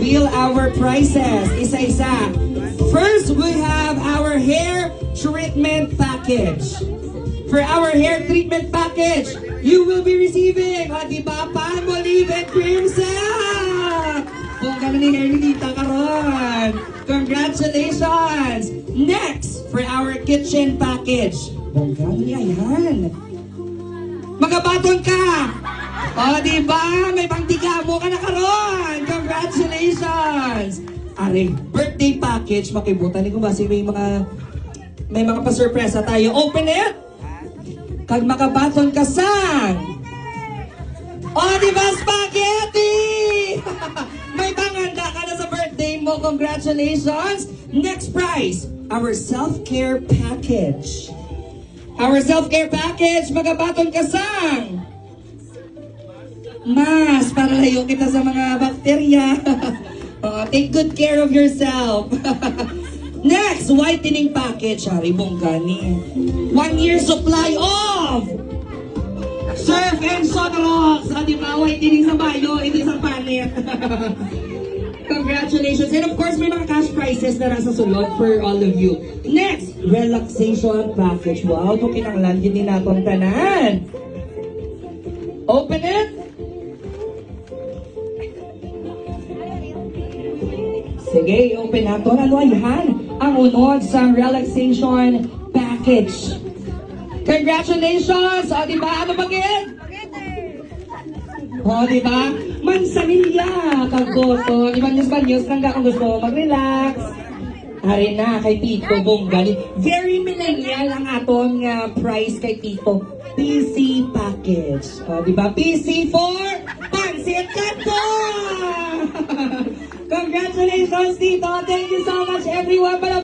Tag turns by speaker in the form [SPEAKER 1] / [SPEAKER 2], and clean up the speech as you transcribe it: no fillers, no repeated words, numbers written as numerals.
[SPEAKER 1] reveal our prices. Isa-isa. First, we have our hair treatment package. For our hair treatment package, you will be receiving, diba, Palmolive and Cream Silk! Kung kami ni Erlinita karon. Congratulations! Next, for our kitchen package. Bongga, yan. Magabaton ka! Diba? May pangtiga mo ka na karon! Congratulations! Ari, birthday package, makibutan ko ba may mga pa-surpresa tayo. Open it! Kag makabaton ka sang! Diba, spaghetti! May panganda ka na sa birthday mo. Congratulations! Next prize, our self-care package. Our self-care package, magabaton ka sang! Mas, para layo kita sa mga bakterya. Take good care of yourself. Next, whitening package. Hari bongga ni. 1 year supply of Surf and Sunrocks. Diba, whitening sa bayo, hindi sa panit. Congratulations. And of course, may mga cash prizes na nasa sulod for all of you. Next, relaxation package. Wow, ito kinanglan din natin tanan. Open it. Sige, open natin. Ano yan? Ang unod sa relaxation package. Congratulations! Diba? Ano bagay? Diba? Mansanilya! Kagoto. Ibanyos-banyos lang ka kung gusto mo mag-relax. Hari na, kay Tito Bongga. Very millennial ang aton price kay Tito. PC package. Diba? PC for Pansit Canton! Congratulations, Tito! Thank you so much, everyone!